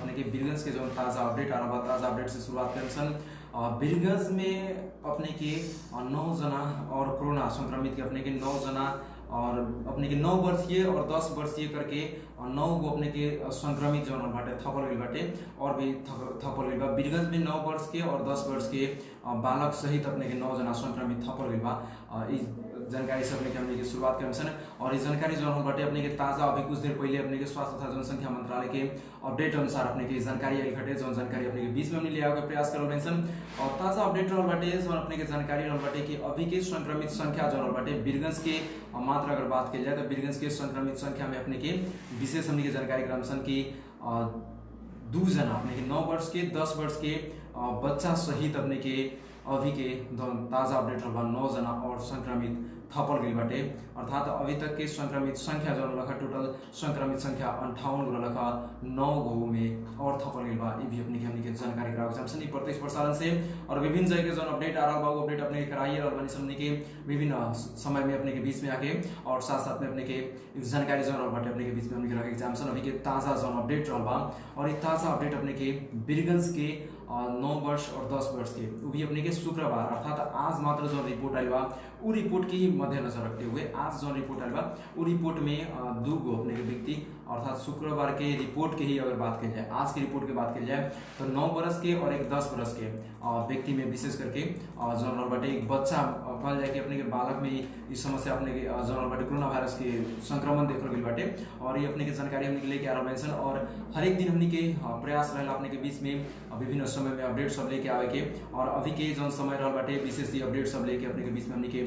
अपने के वीरगंज के जो ताज़ा अपडेट आ रहा, ताज़ा अपडेट से शुरुआत करें। वीरगंज में अपने के 9 जना और कोरोना संक्रमित के अपने के 9 जना और अपने के 9 वर्षीय और 10 वर्षीय करके 9 गो अपने के संक्रमित जौन बाटे थपल गई बाटे और भी थपल गई बा। वीरगंज में 9 वर्ष के और 10 वर्ष के बालक सहित अपने के 9 जना संक्रमित थपल गई बा। इस जानकारी से अपने के हमने की शुरुआत करें और इस जानकारी जो बाटे अपने के ताज़ा अभी कुछ देर पहले अपने के स्वास्थ्य तथा जनसंख्या मंत्रालय के अपडेट अनुसार अपने के जानकारी आई घटे जो जानकारी अपने के बीच में हमने ले आवे प्रयास कर रहे हैं। और ताज़ा अपडेट रहल बाटे जो अपने के जानकारी रहल बाटे कि अभी के संक्रमित संख्या जो रहल बाटे वीरगंज के मात्र अगर बात की जाए तो वीरगंज के संक्रमित संख्या में अपने के विशेष हमने के जानकारी क्रमशन की 2 जना अपने के 9 वर्ष के 10 वर्ष के बच्चा सहित अपने के अभी के ताज़ा अपडेट रहल 9 जना और संक्रमित थपल गई बाटे। अर्थात अभी तक के संक्रमित संख्या जो रखा टोटल संक्रमित संख्या 58 गो रखा 9 गो में और थपल गई बा। ये भी अपने के जानकारी करावे प्रत्यक्ष प्रसारण से और विभिन्न जगह के जो अपडेट आ रहा बा अपडेट अपने कराइए और हमने के विभिन्न समय में अपने के बीच में आके और साथ साथ में अपने के जानकारी जो बाटे अपने के बीच में हमने रखे एग्जाम्सन अभी के ताज़ा जो अपडेट रहल बा। और ये ताज़ा अपडेट अपने के वीरगंज के 9 वर्ष और 10 वर्ष के वो भी अपने के शुक्रवार अर्थात आज मात्र जो रिपोर्ट आयल बा वो रिपोर्ट के मद्देनजर रखते हुए आज जो रिपोर्ट आयल बा वो रिपोर्ट में 2 गो अपने के व्यक्ति अर्थात शुक्रवार के रिपोर्ट के ही अगर बात की जाए आज की रिपोर्ट की बात की जाए तो 9 वर्ष के और एक 10 वर्ष के व्यक्ति में विशेष करके जनरल बाटे एक बच्चा कहल जाए कि अपने के बालक में इस समस्या अपने के जनरल बाटे कोरोना वायरस के संक्रमण देखल गई बाटे। और ये अपने के जानकारी हमने लेके आ रहा है और हर एक दिन हमने के प्रयास रहा अपने के बीच में विभिन्न समय में अपडेट सब लेके आवे के और अभी के जो समय रहा बाटे विशेष अपडेट सब लेके अपने के बीच में हमने के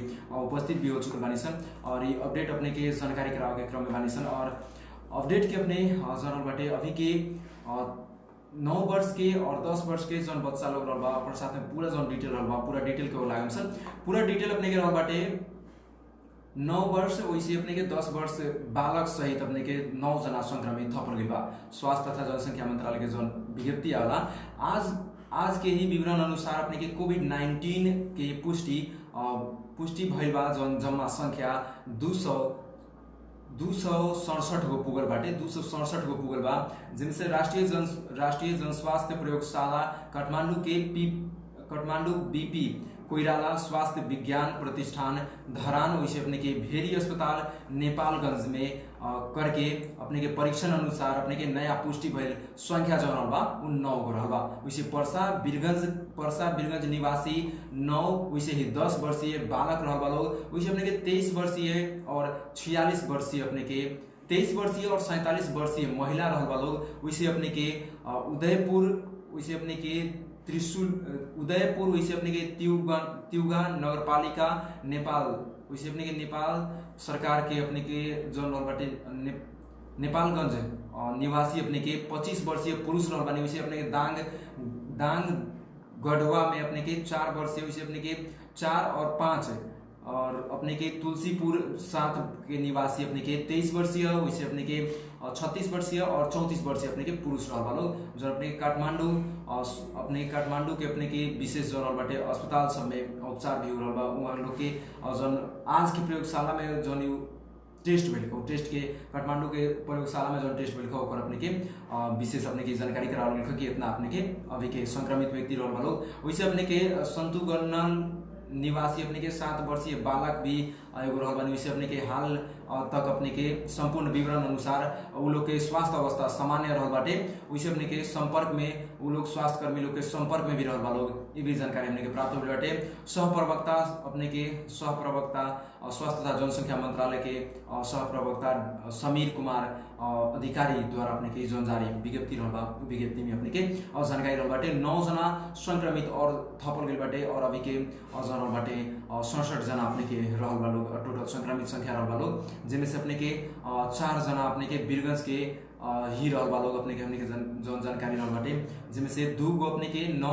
उपस्थित भी हो चुके बानी सन और ये अपडेट अपने के जानकारी करावे के क्रम में बानी सन। और अपडेट के अपने जनरल बाटे अभी के 9 वर्ष के और 10 वर्ष के जो बच्चा लोग रहा और साथ में पूरा जो डिटेल रहा पूरा डिटेल के लागम सर पूरा डिटेल अपने के रहा बाटे 9 वर्ष वैसे अपने के 10 वर्ष बालक सहित अपने के 9 जना संक्रमित थपल गई बा। स्वास्थ्य तथा जनसंख्या मंत्रालय के जो विज्ञप्ति आला आज के ही विवरण अनुसार अपने के कोविड-19 के पुष्टि भइल बा जौन जम्मा संख्या 267 गो पुगल बाटे 267 गो पुगल बा जिनसे राष्ट्रीय जनस्वास्थ्य प्रयोगशाला काठमांडू बीपी कोइराला स्वास्थ्य विज्ञान प्रतिष्ठान धरान वैसे अपने के भेरी अस्पताल नेपालगंज में करके अपने के परीक्षण अनुसार अपने के नया पुष्टि भइल संख्या जो रहल बा 9 गो रहल बा। वैसे परसा वीरगंज निवासी 9 वैसे ही 10 वर्षीय बालक रहल बा लोग वैसे अपने के 23 वर्षीय और 46 वर्षीय अपने के 23 वर्षीय और 47 वर्षीय महिला रहल बा लोग वैसे अपने के उदयपुर वैसे अपने के त्रिशूल उदयपुर वैसे अपने के त्युगा नगरपालिका नेपाल वैसे अपने के नेपाल सरकार के अपने के जो बाटे नेपालगंज निवासी अपने के 25 वर्षीय पुरुष रहल बानी वैसे अपने के दांग गढ़वा में अपने के 4 वर्षीय वैसे अपने के 4 और 5 और अपने के तुलसीपुर 7 के निवासी अपने के 23 वर्षीय वैसे अपने के 36 वर्षीय और 34 वर्षीय अपने के पुरुष रहल वालों जो अपने काठमांडू के अपने के विशेष जो रहल बाटे अस्पताल सब में उपचार भी हो रहल बा उहाँ लोग के जन आज की प्रयोगशाला में जो टेस्ट भेल टेस्ट के काठमांडू के प्रयोगशाला में जो टेस्ट भेल ओकर अपने के विशेष अपने की जानकारी करावल कि इतना अपने के अभी के संक्रमित व्यक्ति रहल वालों वैसे अपने के संतुगणन निवासी अपने के 7 वर्षीय बालक भी एगो रहल बानी वैसे अपने के हाल तक अपने के संपूर्ण विवरण अनुसार वो लोग के स्वास्थ्य अवस्था सामान्य रहल बाटे वैसे अपने के संपर्क में वो लोग स्वास्थ्य कर्मी लोग के संपर्क में भी रहल बा लोग ये भी जानकारी हमने के प्राप्त हो बाटे। सहप्रवक्ता अपने के स्वास्थ्य तथा जनसंख्या मंत्रालय के सहप्रवक्ता समीर कुमार अधिकारी द्वारा अपने के जो जारी विज्ञप्ति रहल बा विज्ञप्ति में अपने के जानकारी रहल बाटे 9 जना संक्रमित और थपल गई बाटे और अभी के रहल बाटे 67 जना अपने के रहल बा लोग टोटल संक्रमित संख्या रहल बा लोग जिनमें से अपने के 4 जना अपने के वीरगंज के ही रहल बा लोग अपने के हमने के जो जानकारी रहल बाटे जिनमें से 2 गो अपने के 9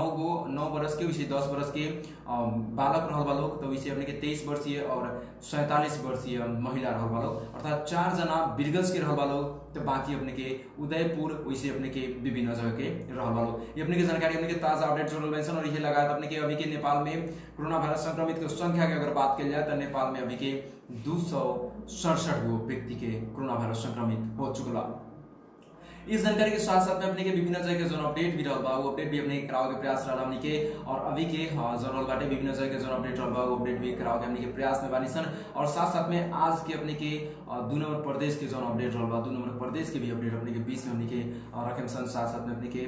वर्ष के वैसे 10 वर्ष के बालक रहल बा लोग तो वैसे अपने के 23 वर्षीय और 47 वर्षीय महिला रहल बा लोग अर्थात 4 जना वीरगंज के रहल बा लोग तो बाकी अपने के उदयपुर वैसे अपने के विभिन्न जगह के रहल बा लोग। ये अपने के जानकारी अपने के ताजा अपडेट जोड़ल मेंशन और ये लगाया अपने के अभी के नेपाल में कोरोना वायरस संक्रमित के संख्या की अगर बात की जाए तो नेपाल में अभी के 267 गो व्यक्ति के कोरोना वायरस संक्रमित हो चुकला। इस जानकारी के साथ साथ में अपने के विभिन्न जगह के जोन अपडेट भी रहल बा वो अपडेट भी अपने करावे के प्रयास रहल हमनी के, और अभी के जनरल बाटे विभिन्न जगह के जोन अपडेट रहल बा वो अपडेट भी करावे के हमनी के प्रयास में बानी सन। और साथ साथ में आज के अपने के 2 नंबर प्रदेश के जोन अपडेट रहल बा 2 नंबर प्रदेश के भी अपडेट अपने के बीच में हमनी के रखेम सन। साथ साथ में अपने के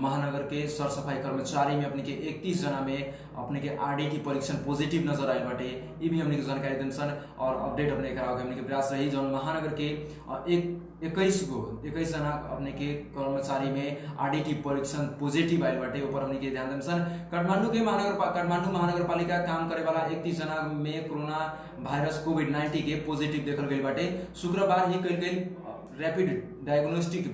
महानगर के सर सफाई कर्मचारी में अपने के 31 जना में अपने के आरडीटी परीक्षण पॉजिटिव नजर आयल बाटे, ये भी हमने के जानकारी देन सन और अपडेट अपने करावे के हमने के प्रयास रही। जौन महानगर के 21 जना अपने के कर्मचारी में आरडीटी परीक्षण पॉजिटिव आयल बाटे, ऊपर हमने के ध्यान देन सन। काठमांडू महानगर पालिका काम करे वाला 31 जना में कोरोना वायरस कोविड-19 के पॉजिटिव देखल गई बाटे। शुक्रवार ही कल गई रैपिड डायग्नोस्टिक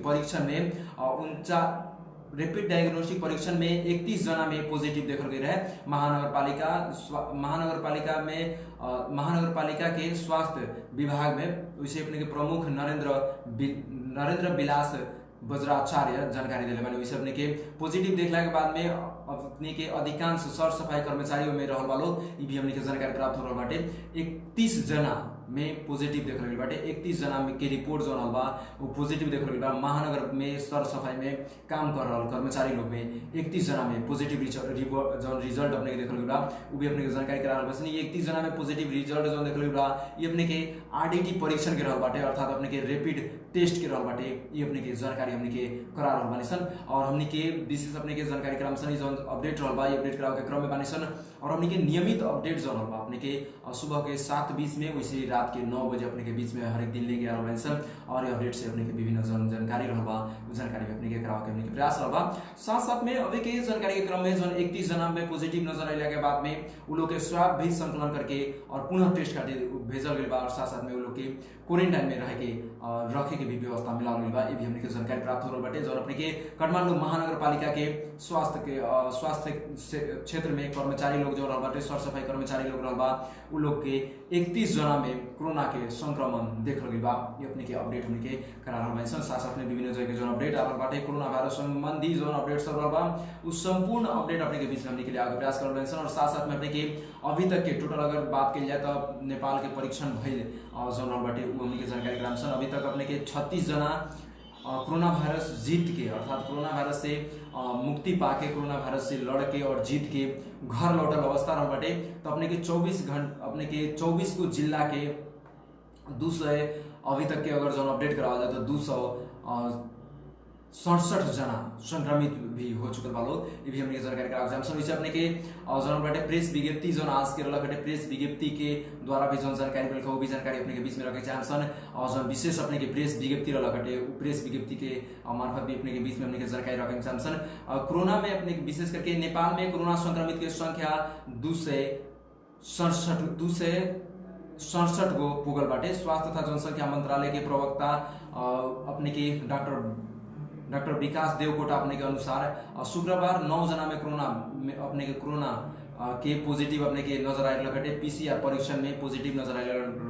परीक्षण में 31 जना में पॉजिटिव देखल गई रहे। महानगर पालिका के स्वास्थ्य विभाग में वैसे अपने के प्रमुख नरेंद्र बिलास वज्राचार्य जानकारी दिले बानी। वैसे अपने के पॉजिटिव देखला के बाद में अपने के अधिकांश सर सफाई कर्मचारियों में रहल वालों ये भी हमने के जानकारी प्राप्त हो रहल बाटे। 31 जना में पॉजिटिव देखल गई बाटे, 31 जना में के रिपोर्ट जो रहल बा वो पॉजिटिव देखल गई बा। महानगर में सर सफाई में काम कर रहल कर्मचारी लोग में 31 जना में पॉजिटिव जो रिजल्ट अपने के देखल गई बा वो भी अपने के जानकारी करा रहल बा। ये 31 जना में पॉजिटिव रिजल्ट जो देखल गई बा ये अपने के आरडीटी परीक्षण के रहल बाटे, अर्थात अपने के रैपिड टेस्ट के रहल बाटे, ये अपने के जानकारी हमने के करा रहल बानी सन। और हमने के विशेष अपने के जानकारी कराम सन जो अपडेट रहल बा ये अपडेट करावे के क्रम में बानी सन। और हमने के नियमित अपडेट जो रहल बा अपने के सुबह के 7:20 में वैसे रात के 9 बजे अपने के बीच में हर एक दिन लेके आ रहल बानी सन। और ये अपडेट से अपने के विभिन्न जानकारी रहल बा वो जानकारी भी अपने के करावे के हमने के प्रयास रहल बा। साथ साथ में अभी के जानकारी के क्रम में जो 31 जना में पॉजिटिव नजर आइला के बाद में वो लोग के स्वाब भी संकलन करके और पुनः टेस्ट खातिर भेजल गइल बा। और साथ साथ में वो लोग के क्वारंटाइन में रखे के भी व्यवस्था मिलावल गइल बा, ये भी हमने के जानकारी प्राप्त हो रहल बाटे। जो अपने के काठमांडू महानगर पालिका के स्वास्थ्य क्षेत्र में कर्मचारी लोग जो रहल बाटे सर सफाई कर्मचारी लोग रहल बा उ लोग के 31 जना में कोरोना के संक्रमण देखल गइल बा, ये अपने के अपडेट हमने के करा रहल बानी सन। साथ साथ में विभिन्न जगह के जो अपडेट आ रहल बाटे कोरोना वायरस संबंधी जो अपडेट सब रहल बा उस संपूर्ण अपडेट अपने के बीच में हमने के लिए आगे प्रयास कर रहल सन। और साथ साथ में अपने के अभी तक के टोटल अगर बात की जाए तो नेपाल के परीक्षण भइल जो रहल बाटे वो हमने के जानकारी कराम सन। अभी तक अपने के 36 जना कोरोना वायरस जीत के, अर्थात कोरोना वायरस से मुक्ति पाके कोरोना वायरस से लड़ के और जीत के घर लौटल अवस्था रहल बाटे। तो अपने के 24 को जिला के 200 अभी तक के अगर जो अपडेट करावल जाए तो 267 जना संक्रमित भी हो चुकल बा लोग, ये भी हमने के जानकारी करावल जाम सन। वैसे अपने के जौन बाटे प्रेस विज्ञप्ति जो आज के रहल बाटे प्रेस विज्ञप्ति के द्वारा भी जो जानकारी मिलल वो भी जानकारी अपने के बीच में रखे चाहम सन। और जो विशेष अपने के प्रेस विज्ञप्ति रहल बाटे प्रेस विज्ञप्ति के मार्फत भी अपने के बीच में हमने के जानकारी रखे चाहम सन। कोरोना में अपने विशेष करके नेपाल में कोरोना संक्रमित के संख्या 267 गो पुगल बाटे। स्वास्थ्य तथा जनसंख्या मंत्रालय के प्रवक्ता अपने के डॉक्टर विकास देवकोटा अपने के अनुसार शुक्रवार 9 जना में कोरोना के पॉजिटिव अपने के नजर आयल लखटे पीसीआर परीक्षण में पॉजिटिव नजर आयल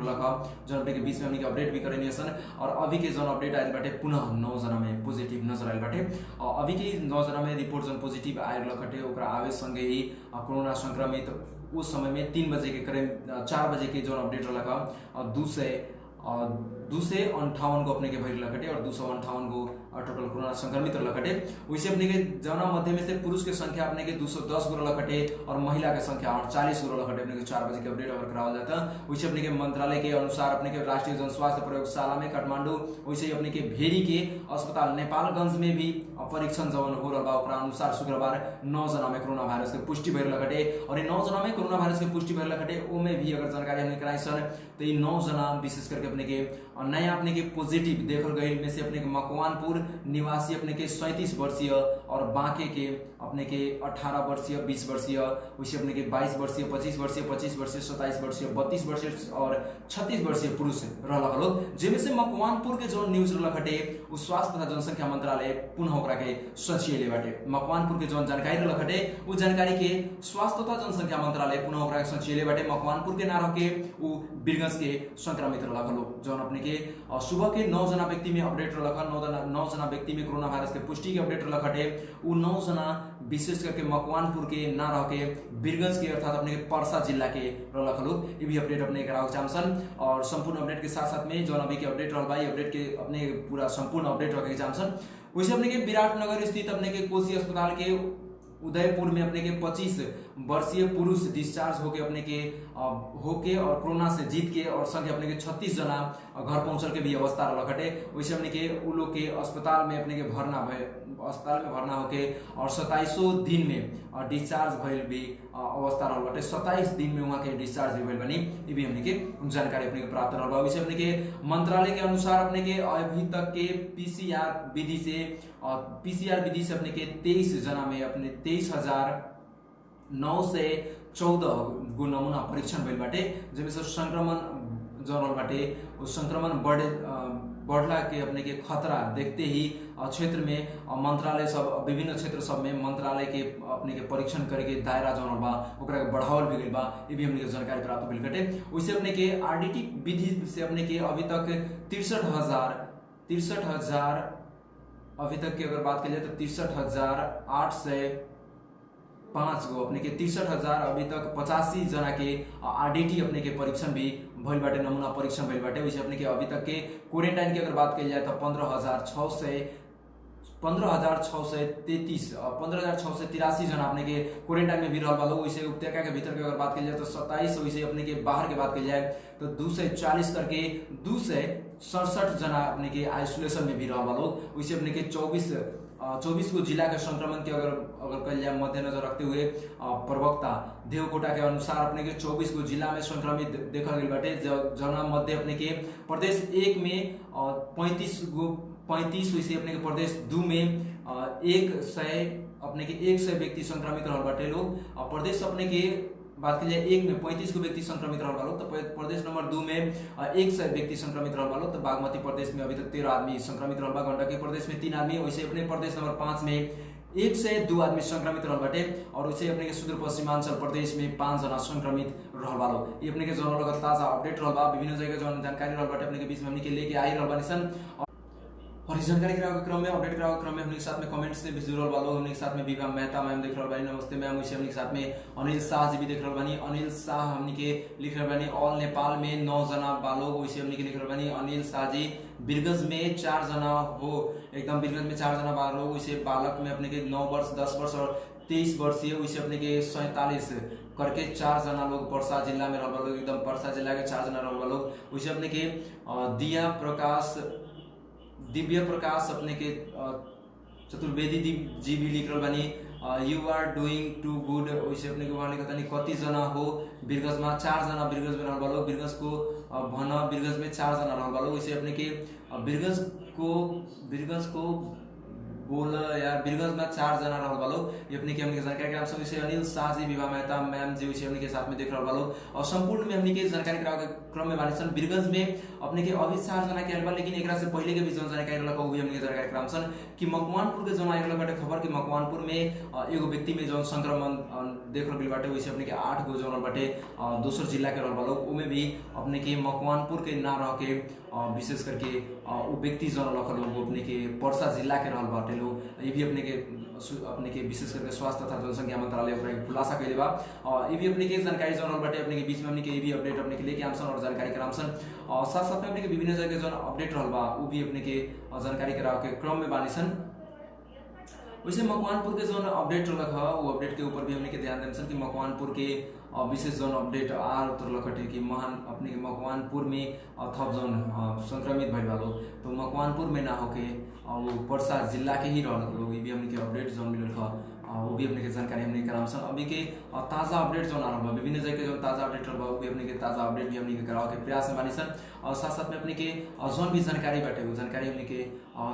लख जो अपने के बीच में हमने के अपडेट भी करेनी सन। और अभी के जो अपडेट आयल बाटे पुनः 9 जना में पॉजिटिव नजर आयल बाटे। अभी के 9 जना में रिपोर्ट जो पॉजिटिव आयल लखटे ओकरा आवे संगे ही कोरोना संक्रमित उस समय में 3 बजे के करीब 4 बजे के जो अपडेट रहलक 258 को अपने के भइल लखटे और 258 को टोटल कोरोना संक्रमित लखटे। वैसे अपने के जौना मध्य में से पुरुष के संख्या अपने के 210 गो लखटे और महिला के संख्या 48 गो लखटे अपने के 4 बजे के अपडेट अगर करावल जाता। वैसे अपने के मंत्रालय के अनुसार अपने के राष्ट्रीय जन स्वास्थ्य प्रयोगशाला में काठमांडू वैसे ही अपने के भेरी के अस्पताल नेपालगंज में भी परीक्षण जवन हो रहा ओकरा अनुसार शुक्रवार 9 जना में कोरोना वायरस के पुष्टि भइल लखटे। और 9 जना में कोरोना वायरस के पुष्टि भइल लखटे ओमे भी अगर जानकारी हमने कराई सन तो ये 9 जना विशेष करके अपने के नया अपने के पॉजिटिव देखल गई में से अपने के मकवानपुर निवासी अपने के 37 वर्षीय और बांके के अपने के 18 वर्षीय 20 वर्षीय वैसे अपने के 22 वर्षीय 25 वर्षीय 25 वर्षीय 27 वर्षीय 32 वर्षीय और 36 वर्षीय पुरुष रहल लोग, जिनमें से मकवानपुर के जो न्यूज रहल हटे उ स्वास्थ्य तथा जनसंख्या मंत्रालय पुनः ओकरा के सचिले बाटे। मकवानपुर के जो जानकारी रहल हटे उ जानकारी के स्वास्थ्य तथा जनसंख्या मंत्रालय पुनः ओकरा के सचिले बाटे। मकवानपुर के ना रह के उ बीरगंज के संक्रमित रहल लोग जो अपने के सुबह के 9 जना व्यक्ति में अपडेट रहल 9 जना व्यक्ति में कोरोना वायरस के पुष्टि के अपडेट रहल हटे उ 9 जना विशेष करके मकवानपुर के ना रह के वीरगंज के अर्थात अपने के पर्सा जिला के रहलक लोग, ये भी अपडेट अपने करावे चाहसन। और संपूर्ण अपडेट के साथ साथ में जो अभी के अपडेट रहल बा, ये अपडेट के अपने पूरा संपूर्ण अपडेट रखे चाहसन। वैसे अपने के विराटनगर स्थित अपने के कोसी अस्पताल के उदयपुर में अपने के 25 वर्षीय पुरुष डिस्चार्ज होके अपने के और कोरोना से जीत के और संगे अपने के 36 जना घर पहुंचल के भी अवस्था रहल हटे। वैसे अपने के उ लोग के अस्पताल में अपने के अस्पताल में भर्ना होके और 27 दिन में डिस्चार्ज भइल भी अवस्था रहल बाटे। 27 दिन में वहां के डिस्चार्ज भी भइल बनी, ये भी हमने के जानकारी अपने के प्राप्त रहल बा। वैसे अपने के मंत्रालय के अनुसार अपने के अभी तक के पीसीआर विधि से अपने के 23 जना में अपने 23,914 गो नमूना परीक्षण भइल बाटे, जेमे से संक्रमण जो रहल बाटे उस संक्रमण बढ़ला के अपने के खतरा देखते ही क्षेत्र में मंत्रालय सब विभिन्न क्षेत्र सब में मंत्रालय के अपने के परीक्षण करे के दायरा जो बा ओकरा के बढ़ावल भी गइल बा, ये भी हमने के जानकारी प्राप्त भइल बाटे। वैसे अपने के आरडीटी विधि से अपने के अभी तक 63,000 अभी तक की अगर बात की जाए तो 63,805 गो अपने के 63,000 अभी तक 85 जना के आरडीटी अपने के परीक्षण भी भइल बाटे, नमूना परीक्षण भइल बाटे। वैसे अपने के अभी तक के क्वारंटाइन की अगर बात की जाए तो 15,683 जना अपने के क्वारंटाइन में भी रहल बा लोग। वैसे उपत्यका के भीतर की अगर बात की जाए तो 27, वैसे अपने के बाहर की बात की जाए तो 240 करके 267 जना अपने के आइसोलेशन में भी रहल बा लोग। वैसे अपने के 24 को जिला के संक्रमण के अगर कल जाए मद्देनजर रखते हुए प्रवक्ता देवकोटा के अनुसार अपने के 24 को जिला में संक्रमित देखल गई बाटे, जना मध्य अपने के प्रदेश 1 में 35 वैसे अपने के प्रदेश 2 में 100 व्यक्ति संक्रमित रहल बाटे लोग। प्रदेश अपने के बात की जाए 1 में 35 को व्यक्ति संक्रमित रहल बालो, तो प्रदेश नंबर 2 में 100 व्यक्ति संक्रमित रहल बालो। तो बागमती प्रदेश में अभी तक 13 आदमी संक्रमित रहल बा, गंडकी प्रदेश में 3 आदमी, वैसे अपने प्रदेश नंबर 5 में 102 आदमी संक्रमित रहल बाटे। और वैसे अपने के सुदूर पश्चिमांचल प्रदेश में 5 जना संक्रमित रहल बालो। ये अपने के जौन लगत ताजा अपडेट रहल बा, विभिन्न जगह जौन जानकारी रहल बाटे अपने के बीच में हमनी के लेके आई रहल बानी सन। और इस जानकारी के क्रम में अपडेट करावे क्रम में हमने के साथ में कमेंट्स से भी जुड़ल वालों, हमने के साथ में विभा मेहता मैम देख रहल बानी, नमस्ते मैम। वैसे हमने के साथ में अनिल शाह जी भी देख रहल बानी, अनिल शाह हमने के लिख रहल बानी ऑल नेपाल में 9 जना बालोग, वैसे हमने के लिख रहल बानी अनिल शाह जी। वीरगंज में 4 जना हो, एकदम वीरगंज में 4 जना बालोग, वैसे बालक में अपने के 9 वर्ष 10 वर्ष और 23 वर्षीय, वैसे अपने के 47 करके 4 जना लोग पर्सा जिला में रहल लोग, एकदम पर्सा जिला के 4 जना रहल लोग। वैसे अपने के दिव्य प्रकाश अपने के चतुर्वेदी जी भी लिख रहल बानी you are doing too good. वैसे अपने के वहां लिखता नहीं कति जना हो, वीरगंज में 4 जना वीरगंज में रहल लोग, वीरगंज को वीरगंज में 4 जना रहल लोग। वैसे अपने के वीरगंज को बोला यार वीरगंज में 4 जना रहल वालों, ये अपने के हमने के जानकारी करावे संगे से अनिल शाह जी, विभा मेहता मैम जी वैसे हमने के साथ में देख रहल वालों। और संपूर्ण में हमने के जानकारी करावे के क्रम में बानी सन। वीरगंज में अपने के अभी 4 जना के आइल, लेकिन एकरा से पहले के भी जो जानकारी रहल वो भी हमने के जानकारी करावे सन कि मकवानपुर के जो आइल बाटे खबर कि मकवानपुर में एगो व्यक्ति में जो संक्रमण देख रहल बाटे, वैसे अपने के 8 गो जो बाटे दोसर जिला के रहल वालों, उमे भी अपने के मकवानपुर के ना रह के विशेष करके वो व्यक्ति जो रखल लोग अपने के पर्सा जिला के रहल बाटे लोग, ये भी अपने के विशेष करके स्वास्थ्य तथा जनसंख्या मंत्रालय ओकरा के खुलासा कइले बा। ये भी अपने के जानकारी जो रहल बाटे अपने के बीच में हमने के ये भी अपडेट अपने के लेके आमसन और जानकारी करामसन। और साथ साथ में अपने के विभिन्न जगह जो अपडेट रहल बा वो भी अपने के जानकारी करावे के क्रम में बानी सन। वैसे मकवानपुर के जो अपडेट रहलक है वो अपडेट के ऊपर भी हमने के ध्यान देन सन कि मकवानपुर के विशेष जोन अपडेट उतरलक हटे कि महान अपने के मकवानपुर में थप जोन संक्रमित भइल वालों, तो मकवानपुर में ना होके वो पर्सा जिला के ही रहल लोग, ये भी हमने के अपडेट जोन मिलल था वो भी अपने के जानकारी हमने कराम सन। अभी के ताजा अपडेट जो आ रहा विभिन्न जगह जो ताजा अपडेट रहा वो भी अपने के ताजा अपडेट भी हमने के करावे के प्रयास में बानी सन। और साथ साथ में अपने के जोन भी जानकारी बाटे वो जानकारी हमने के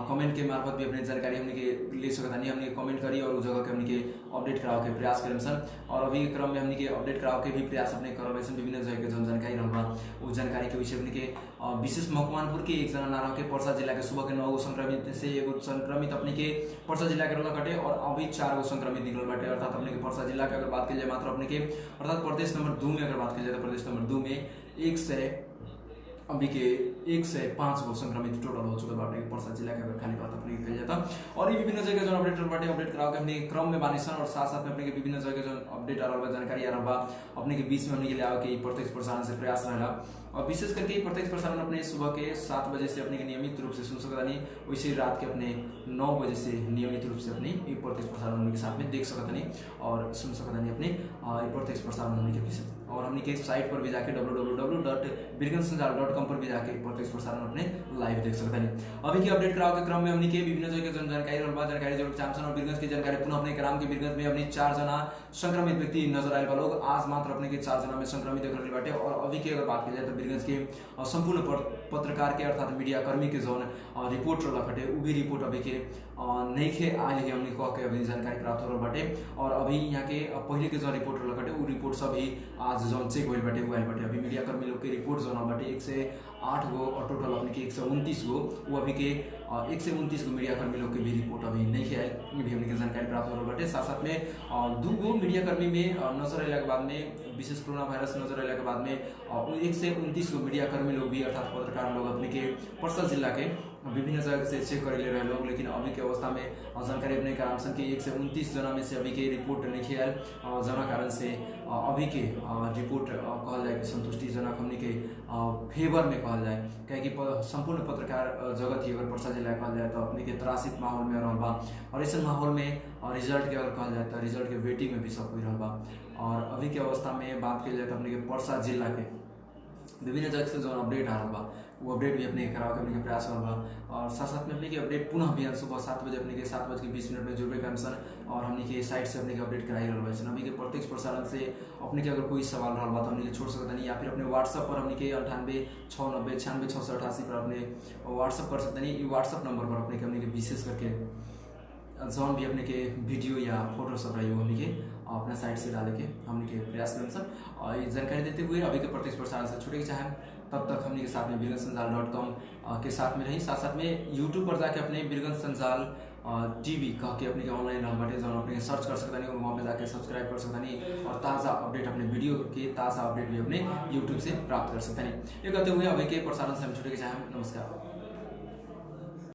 कमेंट के मार्फत भी अपने जानकारी हमने के ले सकता नहीं, हमने कमेंट करी और उस जगह के हमने के अपडेट करावे के प्रयास करम सन। और अभी के क्रम में हमने के अपडेट करावे के भी प्रयास अपने करबे सन। विभिन्न जगह के जो जानकारी रहबा वो जानकारी के विषय अपने के विशेष मकवानपुर के 1 जना नारा के पर्सा जिला के सुबह के 9 गो संक्रमित से एगो संक्रमित अपने के पर्सा जिला के रहल कटे और अभी 4 गो संक्रमित निकल बाटे, अर्थात अपने के पर्सा जिला के अगर बात की जाए मात्र अपने के अर्थात प्रदेश नंबर 2 में अगर बात की जाए तो प्रदेश नंबर 2 में अभी के 105 गो संक्रमित टोटल हो चुकल बाटे पर्सा जिला के अगर खाली बात अपने कल जाता। और ये विभिन्न जगह जो अपडेट बाटे अपडेट कराओ के अपने क्रम में बानी सन और साथ साथ में अपने के विभिन्न जगह जो अपडेट आ रहा जानकारी आ रहा अपने के बीच में हमने के लिए आओ के प्रत्यक्ष प्रसारण से प्रयास रहेगा। और विशेष करके प्रत्यक्ष प्रसारण अपने सुबह के 7 बजे से अपने के नियमित रूप से सुन सकता नहीं, वैसे रात के अपने 9 बजे से नियमित रूप से अपने ये प्रत्यक्ष प्रसारण हमने के साथ में देख सकता नहीं और सुन सकता नहीं अपने प्रत्यक्ष प्रसारण हमने के विषय। और हमने के साइट पर भी जाके www.birgansanjal.com पर भी जाके प्रत्यक्ष प्रसारण अपने लाइव देख सकता नहीं। अभी की अपडेट कराओ के क्रम में हमने के विभिन्न जगह जानकारी जानकारी जरूर चाहसन और बिरगंज की जानकारी पुनः अपने ग्राम के बिरगंज में अपने 4 जना संक्रमित व्यक्ति नजर आए वाला लोग आज मात्र अपने के 4 जना में संक्रमित देख रहे बाटे। और अभी की अगर बात की जाए तो बिरगंज के संपूर्ण पत्रकार के अर्थात मीडिया कर्मी के जोन रिपोर्ट रखटे उ भी रिपोर्ट अभी के नहीं खे आए हमने कह के अभी जानकारी प्राप्त हो रहा बाटे। और अभी यहाँ के पहले के जो रिपोर्ट रखटे उ रिपोर्ट सब ही आज जो चेक होल बाटे हुआ बाटे। अभी मीडिया कर्मी लोग के रिपोर्ट जो बाटे 108 गो और टोटल अपने के 129 गो वो अभी के 129 गो मीडिया कर्मी लोग के भी रिपोर्ट अभी नहीं खे आए भी हमने के जानकारी प्राप्त हो रहा बाटे। साथ साथ में 2 गो मीडिया कर्मी में नजर आने के बाद में विशेष कोरोना वायरस नजर आने के बाद में 129 गो मीडिया कर्मी लोग भी अर्थात पत्रकार लोग अपने के पर्सा जिला के विभिन्न जगह से चेक कर ले रहे लोग। लेकिन अभी के अवस्था में जानकारी अपने कारण से 129 जना में से अभी के रिपोर्ट नहीं खेल जना कारण से अभी के रिपोर्ट कहल जाए कि संतुष्टिजनक हमने के फेवर में कहल जाए कहे संपूर्ण पत्रकार जगत ही अगर पर्सा जिला कहल जाए तो अपने के त्रासित माहौल में रहा बा। और ऐसे माहौल में रिजल्ट के अगर कहल जाए तो रिजल्ट के वेटिंग में भी सब कोई रहा बा। और अभी के अवस्था में बात की जाए तो अपने के पर्सा जिला के विभिन्न जगह से जो अपडेट आ रहा बा वो अपडेट भी अपने कराओ के अपने के प्रयास रहा। और साथ साथ में अपने के अपडेट पुनः भी सुबह 7 बजे अपने के 7:20 में जुड़े कमीशन और हमने के साइट से अपने के अपडेट कराई रहा है। अभी के प्रत्यक्ष प्रसारण से अपने के अगर कोई सवाल रहा बा तो हमने छोड़ सकता नहीं, या फिर अपने व्हाट्सएप पर हमने के 9869969688 पर अपने व्हाट्सएप कर सकते नहीं। व्हाट्सएप नंबर पर अपने के हमने के विशेष करके जौन भी अपने के वीडियो या फोटो सब रही हमने के अपना साइट से डाले के हमने के प्रयास करें सर। और ये जानकारी देते हुए अभी के प्रत्यक्ष प्रसारण से छूटे के चाहे तब तक हमने के साथ में birgansanjal.com के साथ में रही। साथ साथ में यूट्यूब पर जाके अपने बिरगंज संजाल टीवी कह के अपने के ऑनलाइन बाटे जो अपने सर्च कर सकता नहीं और वहाँ पे जाके सब्सक्राइब कर सकता नहीं और ताज़ा अपडेट अपने वीडियो के ताज़ा अपडेट भी अपने यूट्यूब से प्राप्त कर सकता नहीं। ये कहते हुए अभी के प्रसारण से हम छूटे के चाहे नमस्कार।